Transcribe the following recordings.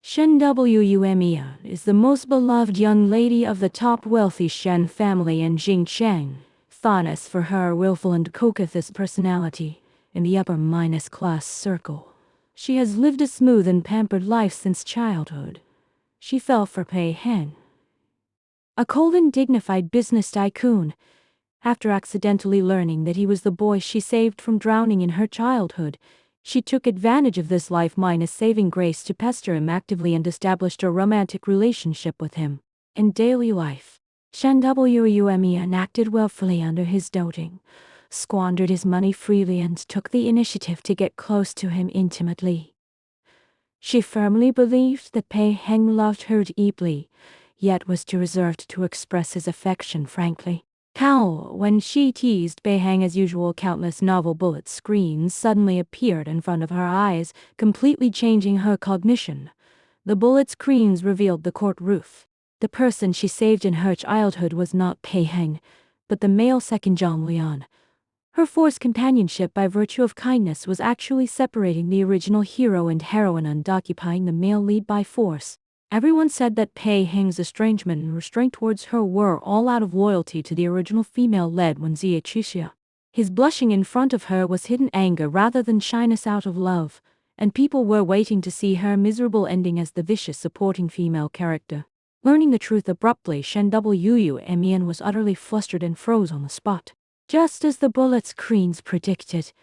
Shen Wume is the most beloved young lady of the top wealthy Shen family in Jingcheng, famous for her willful and coquettish personality in the upper-class circle. She has lived a smooth and pampered life since childhood. She fell for Pei Heng, a cold and dignified business tycoon, after accidentally learning that he was the boy she saved from drowning in her childhood. She took advantage of this life-saving grace to pester him actively and established a romantic relationship with him. In daily life, Shen Wume acted willfully under his doting, squandered his money freely and took the initiative to get close to him intimately. She firmly believed that Pei Heng loved her deeply, yet was too reserved to express his affection frankly. When she teased Pei Heng as usual, countless novel bullet screens suddenly appeared in front of her eyes, completely changing her cognition. The bullet screens revealed the court roof. The person she saved in her childhood was not Pei Heng, but the male second Zhang Lian. Her forced companionship by virtue of kindness was actually separating the original hero and heroine and occupying the male lead by force. Everyone said that Pei Heng's estrangement and restraint towards her were all out of loyalty to the original female-led Wen Ziexia. His blushing in front of her was hidden anger rather than shyness out of love, and people were waiting to see her miserable ending as the vicious supporting female character. Learning the truth abruptly, Shen Wume was utterly flustered and froze on the spot. Just as the bullet screens predicted,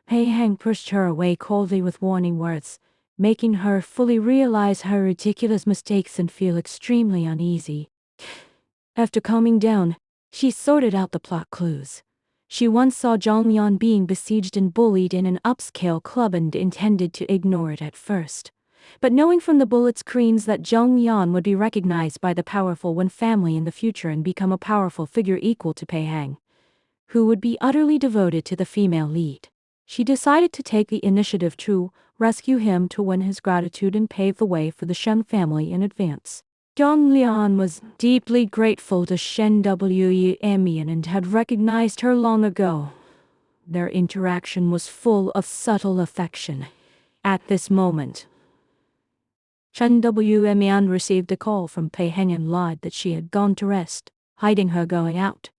Pei Heng pushed her away coldly with warning words, making her fully realize her ridiculous mistakes and feel extremely uneasy. After calming down, she sorted out the plot clues. She once saw Zhang Lian being besieged and bullied in an upscale club and intended to ignore it at first. But knowing from the bullet screens that Zhang Lian would be recognized by the powerful Wen family in the future and become a powerful figure equal to Pei Heng, who would be utterly devoted to the female lead, she decided to take the initiative to rescue him, to win his gratitude and pave the way for the Shen family in advance. Zhang Lian was deeply grateful to Shen Wume and had recognized her long ago. Their interaction was full of subtle affection. At this moment, Shen Wume received a call from Pei Heng and lied that she had gone to rest, hiding her going out.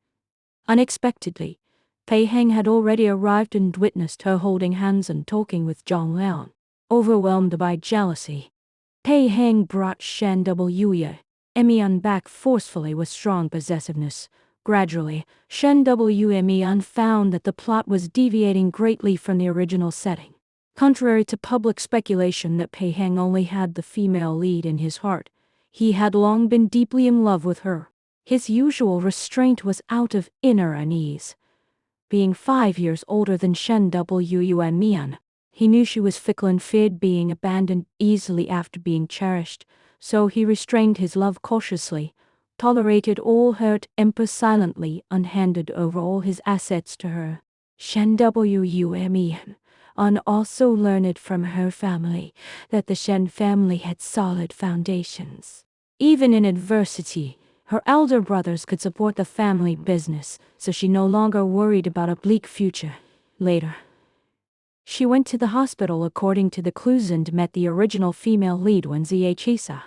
Unexpectedly, Pei Heng had already arrived and witnessed her holding hands and talking with Zhang Lian. Overwhelmed by jealousy, Pei Heng brought Shen Wume back forcefully with strong possessiveness. Gradually, Shen Wume found that the plot was deviating greatly from the original setting. Contrary to public speculation that Pei Heng only had the female lead in his heart, he had long been deeply in love with her. His usual restraint was out of inner unease. Being 5 years older than Shen Wume, he knew she was fickle and feared being abandoned easily after being cherished, so he restrained his love cautiously, tolerated all hurt emper silently, and handed over all his assets to her. Shen Wume also learned from her family that the Shen family had solid foundations. Even in adversity, her elder brothers could support the family business, so she no longer worried about a bleak future. Later, she went to the hospital according to the clues and met the original female lead, Wen Ziexia.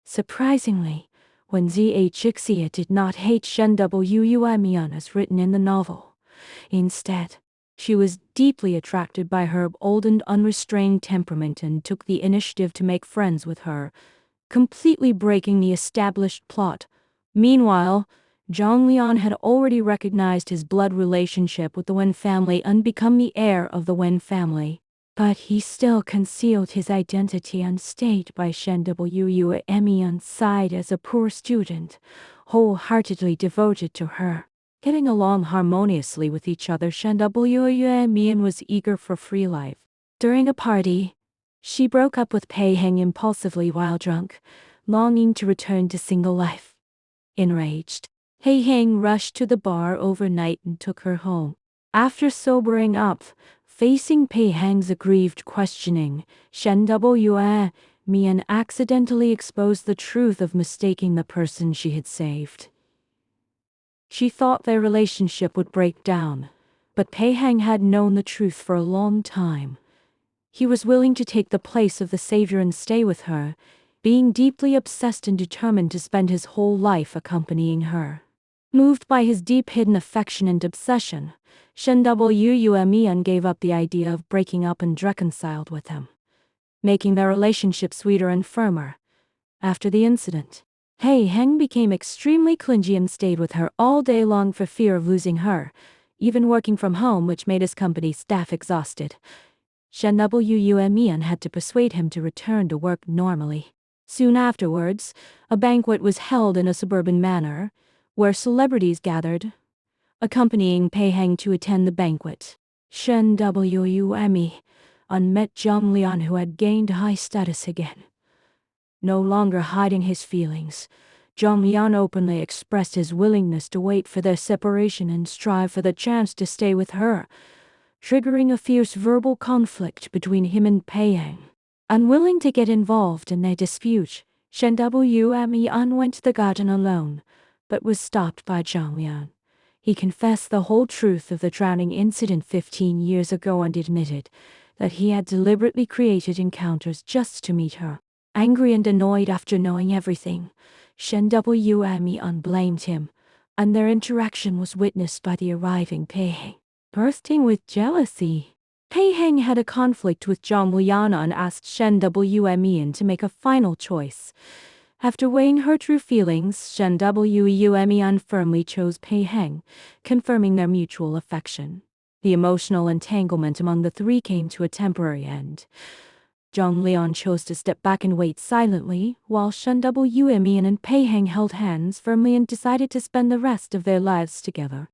Surprisingly, Wen Ziexia did not hate Shen Wume as written in the novel. Instead, she was deeply attracted by her bold and unrestrained temperament and took the initiative to make friends with her, completely breaking the established plot. Meanwhile, Zhang Lian had already recognized his blood relationship with the Wen family and become the heir of the Wen family. But he still concealed his identity and stayed by Shen Wume's side as a poor student, wholeheartedly devoted to her. Getting along harmoniously with each other, Shen Wume was eager for free life. During a party, she broke up with Pei Heng impulsively while drunk, longing to return to single life. Enraged, Pei Heng rushed to the bar overnight and took her home. After sobering up, facing Pei Heng's aggrieved questioning, Shen Wume accidentally exposed the truth of mistaking the person she had saved. She thought their relationship would break down, but Pei Heng had known the truth for a long time. He was willing to take the place of the savior and stay with her, being deeply obsessed and determined to spend his whole life accompanying her. Moved by his deep hidden affection and obsession, Shen Wumian gave up the idea of breaking up and reconciled with him, making their relationship sweeter and firmer. After the incident, Pei Heng became extremely clingy and stayed with her all day long for fear of losing her, even working from home, which made his company staff exhausted. Shen Wumian had to persuade him to return to work normally. Soon afterwards, a banquet was held in a suburban manor, where celebrities gathered, accompanying Pei Heng to attend the banquet. Shen Wumian met Zhang Lian, who had gained high status again. No longer hiding his feelings, Zhang Lian openly expressed his willingness to wait for their separation and strive for the chance to stay with her, triggering a fierce verbal conflict between him and Pei Heng. Unwilling to get involved in their dispute, Shen Wumian went to the garden alone, but was stopped by Zhang Lian. He confessed the whole truth of the drowning incident 15 years ago and admitted that he had deliberately created encounters just to meet her. Angry and annoyed after knowing everything, Shen Wumian blamed him, and their interaction was witnessed by the arriving Pei Heng. Bursting with jealousy, Pei Heng had a conflict with Zhang Lian and asked Shen Wumian to make a final choice. After weighing her true feelings, Shen Wumian firmly chose Pei Heng, confirming their mutual affection. The emotional entanglement among the three came to a temporary end. Zhang Lian chose to step back and wait silently, while Shen Wumian and Pei Heng held hands firmly and decided to spend the rest of their lives together.